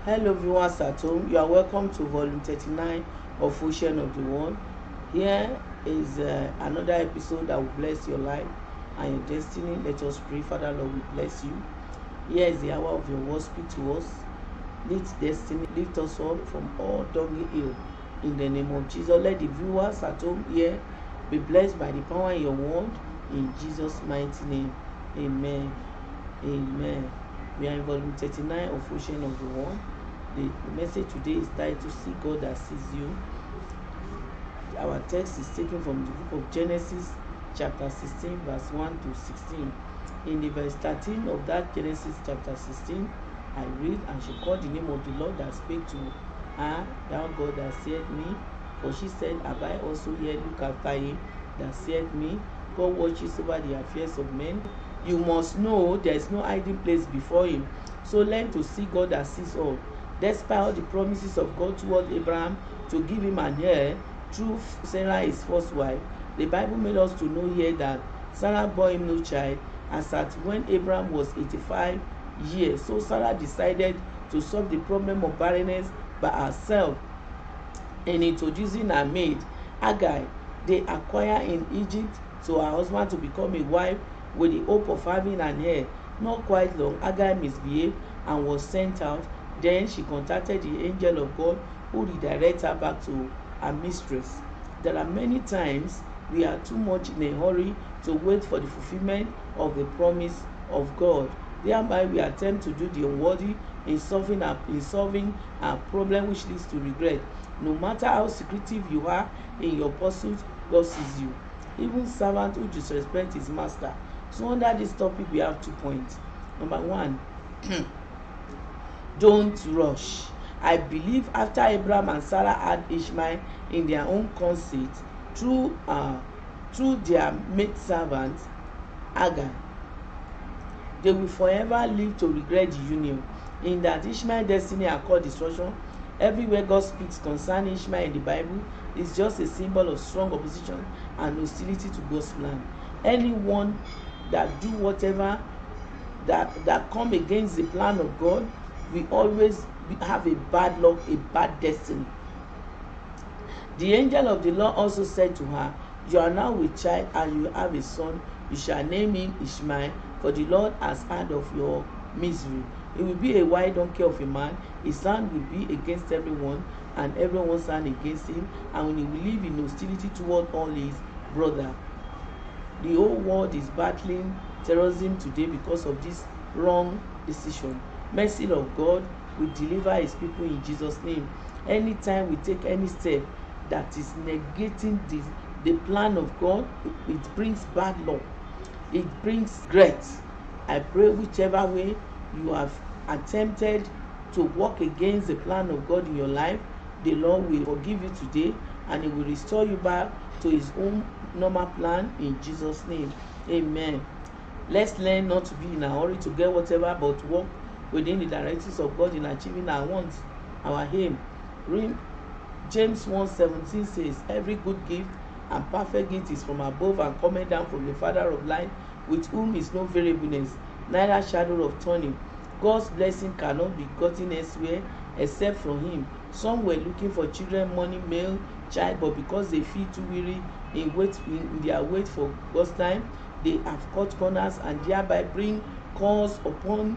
Hello viewers at home, you are welcome to volume 39 of Ocean of the World. Here is another episode that will bless your life and your destiny. Let us pray. Father Lord, we bless you. Here is the hour of your word. Speak to us. Lift destiny, lift us up from all dunghill in the name of Jesus. Let the viewers at home here be blessed by the power in your word in Jesus' mighty name. Amen. Amen. We are in volume 39 of Ocean of the World. The message today is titled See God That Sees You. Our text is taken from the book of Genesis chapter 16 verse 1 to 16. In the verse 13 of that Genesis chapter 16, I read, and she called the name of the Lord that spake to her, Thou God that seeth me. For she said, Have I also here look after him that seeth me? God watches over the affairs of men. You must know there is no hiding place before him. So learn to see God that sees all. Despite all the promises of God toward Abraham to give him an heir through Sarah, his first wife, the Bible made us to know here that Sarah bore him no child, as at when Abraham was 85 years. So Sarah decided to solve the problem of barrenness by herself in introducing her maid Hagar. They acquired in Egypt to her husband to become a wife with the hope of having an heir. Not quite long, Hagar misbehaved and was sent out. Then she contacted the angel of God, who redirected her back to her mistress. There are many times we are too much in a hurry to wait for the fulfillment of the promise of God. Thereby we attempt to do the unworthy in solving our problem, which leads to regret. No matter how secretive you are in your pursuit, God sees you. Even servant who disrespect his master. So under this topic we have 2 points. Number 1, don't rush. I believe after Abraham and Sarah had Ishmael in their own conceit through their maidservant Hagar, they will forever live to regret the union. In that Ishmael's destiny are called destruction. Everywhere God speaks concerning Ishmael in the Bible is just a symbol of strong opposition and hostility to God's plan. Anyone that do whatever that come against the plan of God will always have a bad luck, a bad destiny. The angel of the Lord also said to her, You are now with child, and you have a son. You shall name him Ishmael, for the Lord has heard of your misery. He will be a wild donkey of a man. His hand will be against everyone, and everyone's hand against him, and he will live in hostility toward all his brother. The whole world is battling terrorism today because of this wrong decision. Mercy of God will deliver his people in Jesus' name. Anytime we take any step that is negating the plan of God, it brings bad luck. It brings regret. I pray whichever way you have attempted to work against the plan of God in your life, the Lord will forgive you today, and he will restore you back to his own normal plan in Jesus' name. Amen. Let's learn not to be in a hurry to get whatever, but work within the directives of God in achieving our wants, our aim. James 1:17 says, Every good gift and perfect gift is from above and cometh down from the Father of light, with whom is no variableness, neither shadow of turning. God's blessing cannot be gotten elsewhere except from him. Some were looking for children, money, male, child, but because they feel too weary in their wait for God's time, they have cut corners and thereby bring curse upon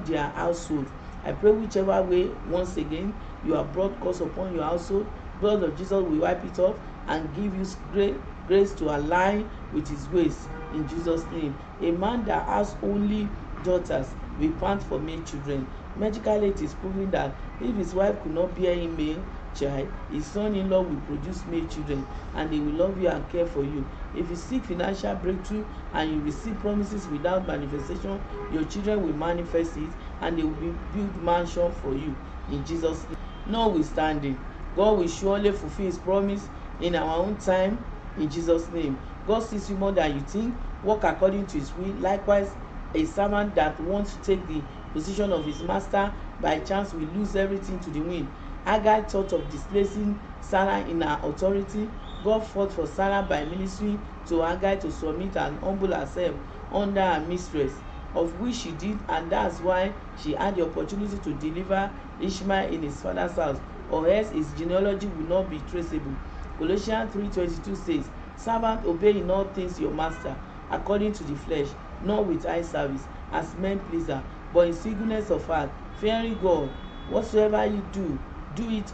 their household. I pray whichever way, once again, you have brought curse upon your household, blood of Jesus will wipe it off and give you great grace to align with his ways in Jesus' name. A man that has only daughters will pant for male children. Medically, it is proven that if his wife could not bear him male child, his son-in-law will produce male children, and they will love you and care for you. If you seek financial breakthrough and you receive promises without manifestation, your children will manifest it, and they will build mansion for you in Jesus' name. Notwithstanding, God will surely fulfill his promise in our own time in Jesus' name. God sees you more than you think. Walk according to his will. Likewise, a servant that wants to take the position of his master by chance will lose everything to the wind. Hagar thought of displacing Sarah in her authority. God fought for Sarah by ministering to Hagar to submit and humble herself under her mistress. of which she did, and that's why she had the opportunity to deliver Ishmael in his father's house, or else his genealogy will not be traceable. Colossians 3:22 says, servant, obey in all things your master, according to the flesh, not with eye service, as men pleaser, but in singleness of heart, fearing God. Whatsoever you do, do it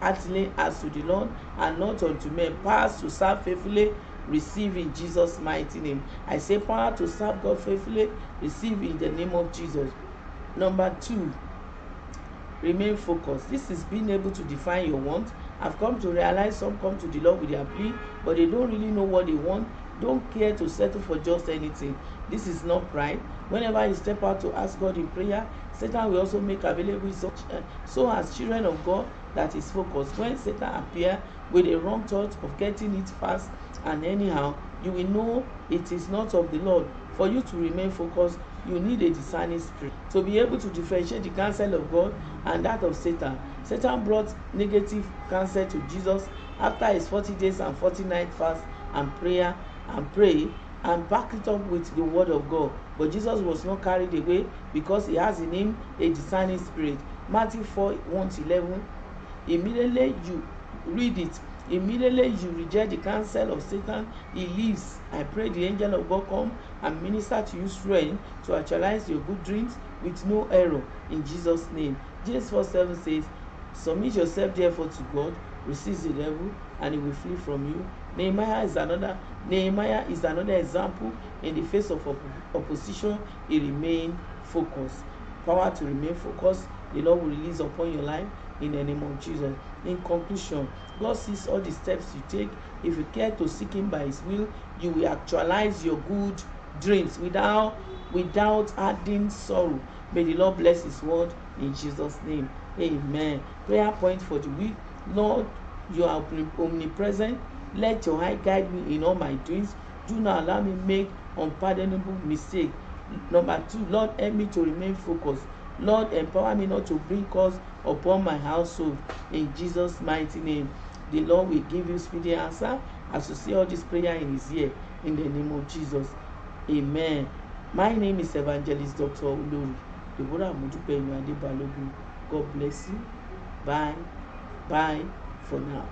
heartily as to the Lord, and not unto men. Powers to serve faithfully, receive in Jesus' mighty name. I say power to serve God faithfully, receive in the name of Jesus. Number 2, remain focused. This is being able to define your want. I've come to realize some come to the Lord with their plea, but they don't really know what they want, don't care to settle for just anything. This is not pride. Whenever you step out to ask God in prayer, Satan will also make available so as children of God that is focused. When Satan appear with a wrong thought of getting it fast and anyhow, you will know it is not of the Lord. For you to remain focused, you need a discerning spirit to be able to differentiate the counsel of God and that of Satan. Satan brought negative counsel to Jesus after his 40 days and 40 nights fast and prayer and pray, and back it up with the word of God. But Jesus was not carried away because he has in him a discerning spirit. Matthew 4:1-11. Immediately you read it. Immediately you reject the counsel of Satan, he leaves. I pray the angel of God come and minister to you strength to actualize your good dreams with no error in Jesus' name. James 4:7 says, submit yourself therefore to God, resist the devil, and he will flee from you. Nehemiah is another example. In the face of opposition, he remained focused. Power to remain focused, the Lord will release upon your life in the name of Jesus. In conclusion, God sees all the steps you take. If you care to seek him by his will, you will actualize your good dreams without adding sorrow. May the Lord bless his word in Jesus' name. Amen. Prayer point for the week. Lord, you are omnipresent. Let your eye guide me in all my doings. Do not allow me make unpardonable mistake. Number 2, Lord, help me to remain focused. Lord, empower me not to bring curse upon my household. In Jesus' mighty name, the Lord will give you speedy answer as you see all this prayer in his ear. In the name of Jesus. Amen. My name is Evangelist Dr. Olori Deborah Modupe Balogun. God bless you. Bye. Bye for now.